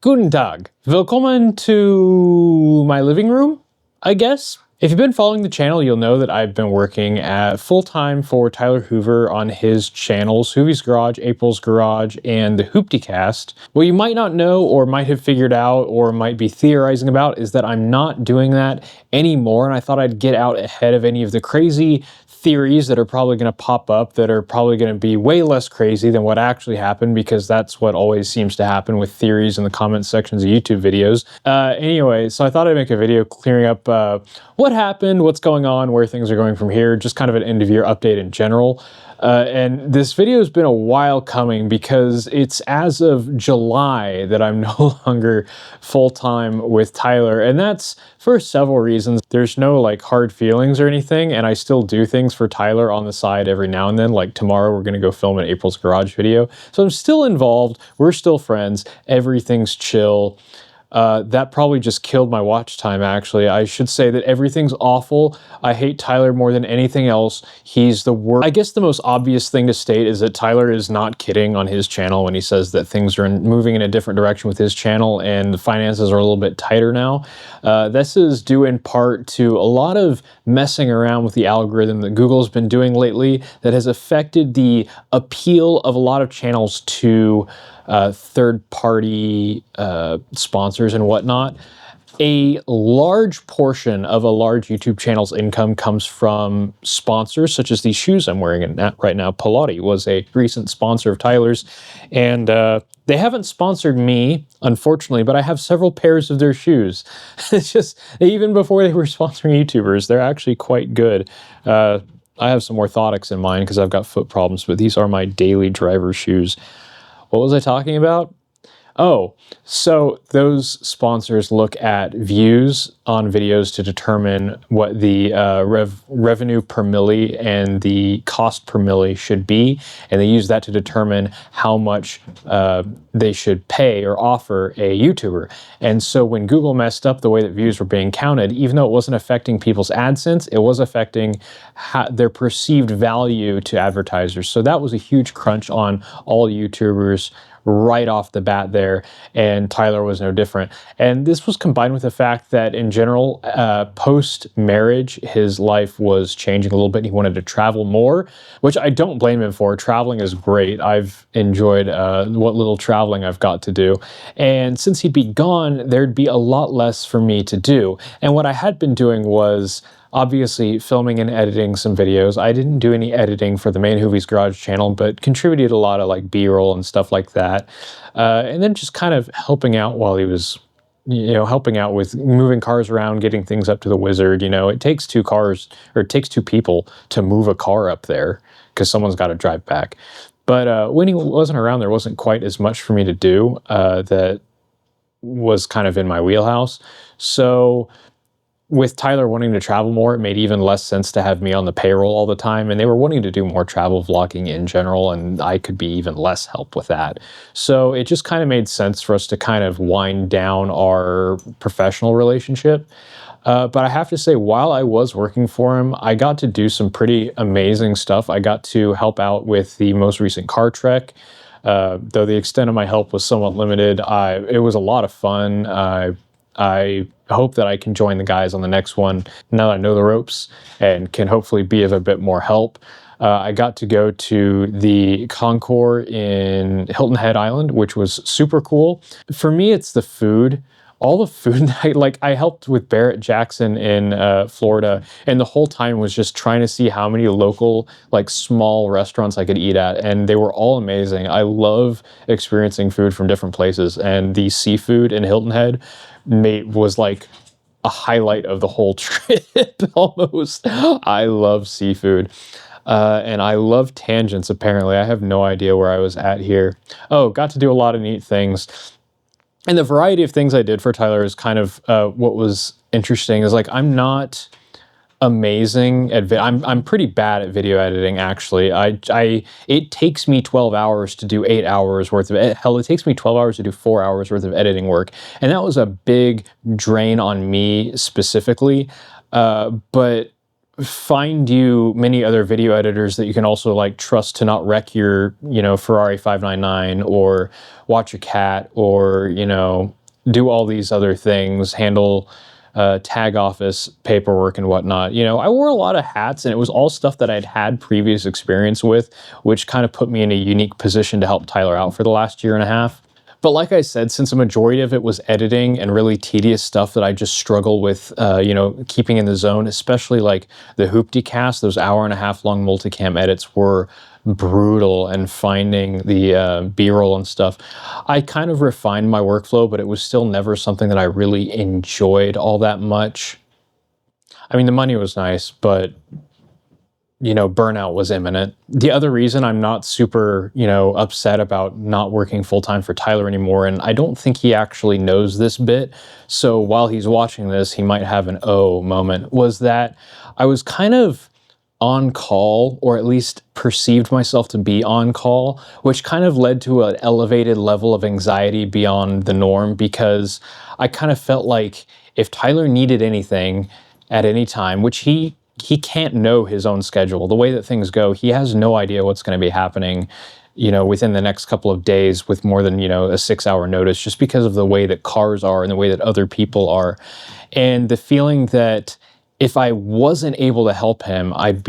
Guten Tag. Willkommen to my living room, I guess. If you've been following the channel, you'll know that I've been working at full-time for Tyler Hoover on his channels, Hoovies Garage, April's Garage, and the Hooptycast. What you might not know or might have figured out or might be theorizing about is that I'm not doing that anymore, and I thought I'd get out ahead of any of the crazy theories that are probably going to pop up that are probably going to be way less crazy than what actually happened, because that's what always seems to happen with theories in the comment sections of YouTube videos. Anyway, so I thought I'd make a video clearing up what happened, what's going on, where things are going from here, just kind of an end of year update in general. And this video has been a while coming because it's as of July that I'm no longer full-time with Tyler, and that's for several reasons. There's no like hard feelings or anything, and I still do things for Tyler on the side every now and then. Like tomorrow we're gonna go film an April's Garage video. So I'm still involved, we're still friends, everything's chill. That probably just killed my watch time, actually. I should say that everything's awful. I hate Tyler more than anything else. He's the worst. I guess the most obvious thing to state is that Tyler is not kidding on his channel when he says that things are moving in a different direction with his channel and the finances are a little bit tighter now. This is due in part to a lot of messing around with the algorithm that Google's been doing lately that has affected the appeal of a lot of channels to third-party sponsors and whatnot. A large portion of a large YouTube channel's income comes from sponsors, such as these shoes I'm wearing right now. Pilates was a recent sponsor of Tyler's, and they haven't sponsored me, unfortunately, but I have several pairs of their shoes. It's just, even before they were sponsoring YouTubers, they're actually quite good. I have some orthotics in mine because I've got foot problems, but these are my daily driver shoes. What was I talking about? Oh, so those sponsors look at views on videos to determine what the revenue per milli and the cost per milli should be, and they use that to determine how much they should pay or offer a YouTuber. And so when Google messed up the way that views were being counted, even though it wasn't affecting people's AdSense, it was affecting their perceived value to advertisers. So that was a huge crunch on all YouTubers right off the bat there, and Tyler was no different. And this was combined with the fact that in general, post-marriage, his life was changing a little bit. He wanted to travel more, which I don't blame him for. Traveling is great. I've enjoyed what little traveling I've got to do. And since he'd be gone, there'd be a lot less for me to do. And what I had been doing was obviously filming and editing some videos. I didn't do any editing for the main Hoovies Garage channel, but contributed a lot of like B-roll and stuff like that. And then just kind of helping out while he was, helping out with moving cars around, getting things up to the wizard. It takes two cars, or it takes two people to move a car up there because someone's got to drive back. But when he wasn't around, there wasn't quite as much for me to do that was kind of in my wheelhouse. So with Tyler wanting to travel more, it made even less sense to have me on the payroll all the time, and they were wanting to do more travel vlogging in general, and I could be even less help with that. So it just kind of made sense for us to kind of wind down our professional relationship. But I have to say, while I was working for him, I got to do some pretty amazing stuff. I got to help out with the most recent car trek. Though the extent of my help was somewhat limited, it was a lot of fun. I hope that I can join the guys on the next one now that I know the ropes and can hopefully be of a bit more help. I got to go to the Concours in Hilton Head Island, which was super cool. For me, it's the food. All the food that I helped with Barrett Jackson in Florida, and the whole time was just trying to see how many local, small restaurants I could eat at, and they were all amazing. I love experiencing food from different places, and the seafood in Hilton Head was like a highlight of the whole trip almost. I love seafood. And I love tangents, apparently. I have no idea where I was at here. Oh, got to do a lot of neat things. And the variety of things I did for Tyler is kind of what was interesting. Is I'm not amazing at I'm pretty bad at video editing, actually. It takes me 12 hours to do 8 hours worth of hell, it takes me 12 hours to do 4 hours worth of editing work, and that was a big drain on me specifically. But find you many other video editors that you can also like trust to not wreck your, Ferrari 599, or watch a cat, or, do all these other things, handle tag office paperwork and whatnot. I wore a lot of hats, and it was all stuff that I'd had previous experience with, which kind of put me in a unique position to help Tyler out for the last year and a half. But like I said, since a majority of it was editing and really tedious stuff that I just struggle with, keeping in the zone, especially like the Hoopty-cast, those hour-and-a-half long multicam edits were brutal, and finding the B-roll and stuff. I kind of refined my workflow, but it was still never something that I really enjoyed all that much. I mean, the money was nice, but burnout was imminent. The other reason I'm not super, upset about not working full-time for Tyler anymore, and I don't think he actually knows this bit, so while he's watching this, he might have an oh moment, was that I was kind of on call, or at least perceived myself to be on call, which kind of led to an elevated level of anxiety beyond the norm, because I kind of felt like if Tyler needed anything at any time, which he can't know his own schedule. The way that things go, he has no idea what's going to be happening, within the next couple of days with more than, a 6-hour notice, just because of the way that cars are and the way that other people are. And the feeling that if I wasn't able to help him, I'd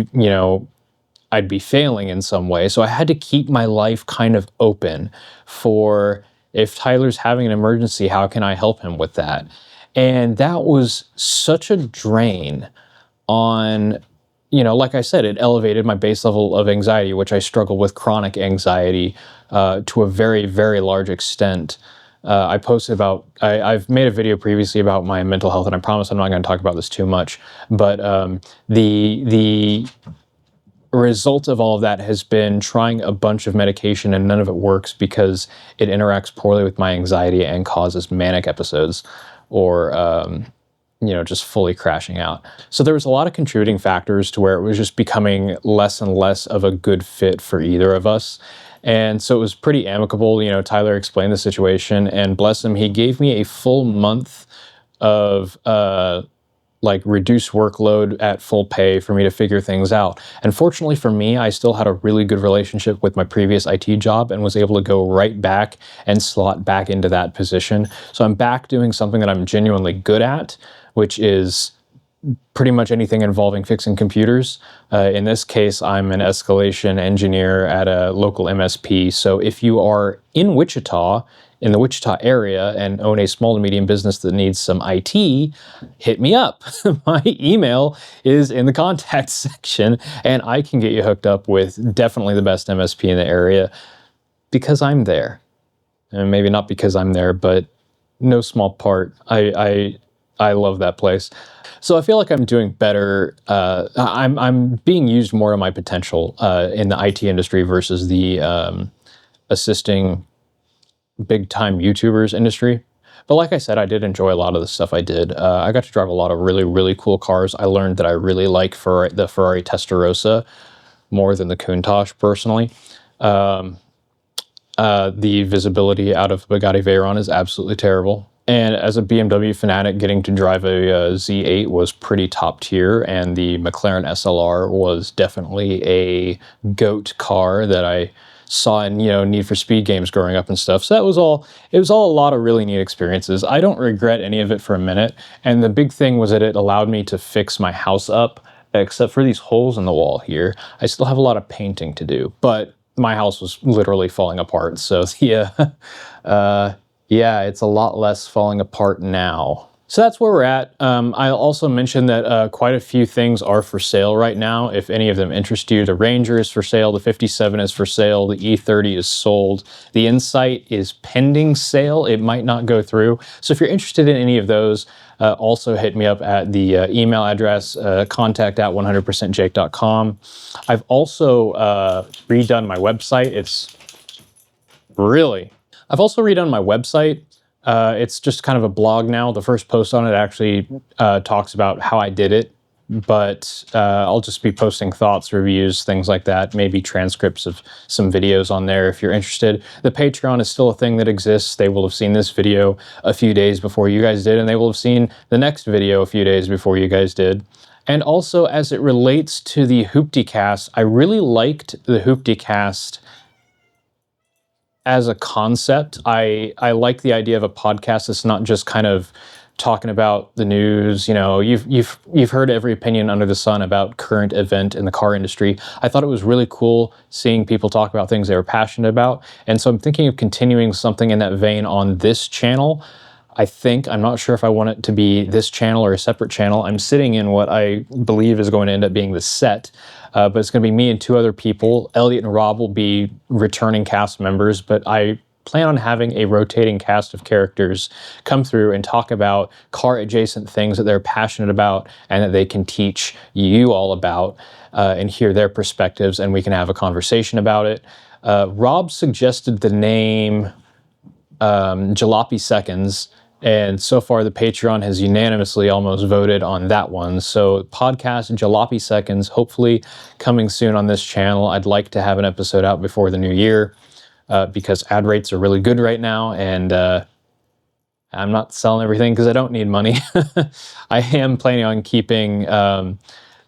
be failing in some way. So I had to keep my life kind of open for, if Tyler's having an emergency, how can I help him with that? And that was such a drain on, like I said, it elevated my base level of anxiety, which I struggle with chronic anxiety to a very, very large extent. I posted about, I've made a video previously about my mental health, and I promise I'm not going to talk about this too much, but the result of all of that has been trying a bunch of medication, and none of it works because it interacts poorly with my anxiety and causes manic episodes, or just fully crashing out. So there was a lot of contributing factors to where it was just becoming less and less of a good fit for either of us. And so it was pretty amicable. Tyler explained the situation, and bless him, he gave me a full month of reduced workload at full pay for me to figure things out. And fortunately for me, I still had a really good relationship with my previous IT job, and was able to go right back and slot back into that position. So I'm back doing something that I'm genuinely good at, which is pretty much anything involving fixing computers. In this case, I'm an escalation engineer at a local MSP. So if you are in Wichita, in the Wichita area, and own a small to medium business that needs some IT, hit me up. My email is in the contact section, and I can get you hooked up with definitely the best MSP in the area, because I'm there. And maybe not because I'm there, but no small part. I love that place. So I feel like I'm doing better. I'm being used more to my potential in the IT industry versus the assisting big-time YouTubers industry. But like I said, I did enjoy a lot of the stuff I did. I got to drive a lot of really, really cool cars. I learned that I really like the Ferrari Testarossa more than the Countach, personally. The visibility out of Bugatti Veyron is absolutely terrible. And as a BMW fanatic, getting to drive a Z8 was pretty top tier, and the McLaren SLR was definitely a GOAT car that I saw in, Need for Speed games growing up and stuff. So it was all a lot of really neat experiences. I don't regret any of it for a minute. And the big thing was that it allowed me to fix my house up, except for these holes in the wall here. I still have a lot of painting to do, but my house was literally falling apart. So yeah, yeah, it's a lot less falling apart now. So that's where we're at. I'll also mention that quite a few things are for sale right now, if any of them interest you. The Ranger is for sale, the 57 is for sale, the E30 is sold, the Insight is pending sale. It might not go through. So if you're interested in any of those, also hit me up at the email address, contact@100percentjake.com. I've also redone my website. I've also redone my website. It's just kind of a blog now. The first post on it actually talks about how I did it, but I'll just be posting thoughts, reviews, things like that, maybe transcripts of some videos on there if you're interested. The Patreon is still a thing that exists. They will have seen this video a few days before you guys did, and they will have seen the next video a few days before you guys did. And also, as it relates to the Hooptycast, I really liked the Hooptycast as a concept. I like the idea of a podcast that's not just kind of talking about the news. You know, you've heard every opinion under the sun about current event in the car industry. I thought it was really cool seeing people talk about things they were passionate about, and so I'm thinking of continuing something in that vein on this channel. I'm not sure if I want it to be this channel or a separate channel. I'm sitting in what I believe is going to end up being the set, but it's going to be me and two other people. Elliot and Rob will be returning cast members, but I plan on having a rotating cast of characters come through and talk about car adjacent things that they're passionate about and that they can teach you all about, and hear their perspectives, and we can have a conversation about it. Rob suggested the name Jalopy Seconds, and so far the Patreon has unanimously almost voted on that one. So podcast Jalopy Seconds, hopefully coming soon on this channel. I'd like to have an episode out before the new year, because ad rates are really good right now, and I'm not selling everything because I don't need money. I am planning on keeping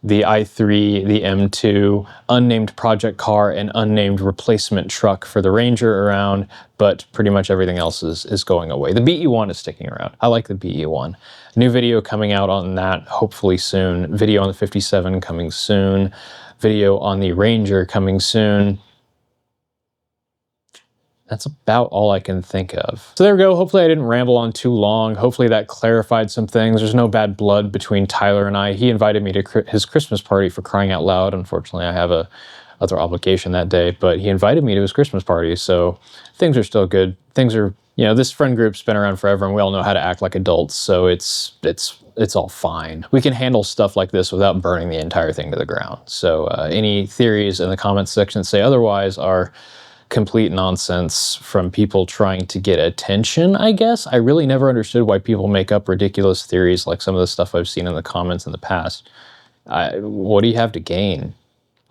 the i3, the M2, unnamed project car, and unnamed replacement truck for the Ranger around, but pretty much everything else is going away. The BE1 is sticking around. I like the BE1. New video coming out on that hopefully soon. Video on the 57 coming soon. Video on the Ranger coming soon. That's about all I can think of. So there we go. Hopefully I didn't ramble on too long. Hopefully that clarified some things. There's no bad blood between Tyler and I. He invited me to his Christmas party, for crying out loud. Unfortunately, I have a other obligation that day, but he invited me to his Christmas party, so things are still good. Things are, you know, this friend group's been around forever and we all know how to act like adults, so it's all fine. We can handle stuff like this without burning the entire thing to the ground. So any theories in the comments section that say otherwise are complete nonsense from people trying to get attention, I guess. I really never understood why people make up ridiculous theories like some of the stuff I've seen in the comments in the past. What do you have to gain?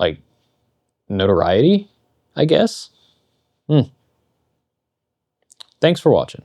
Like, notoriety, I guess? Thanks for watching.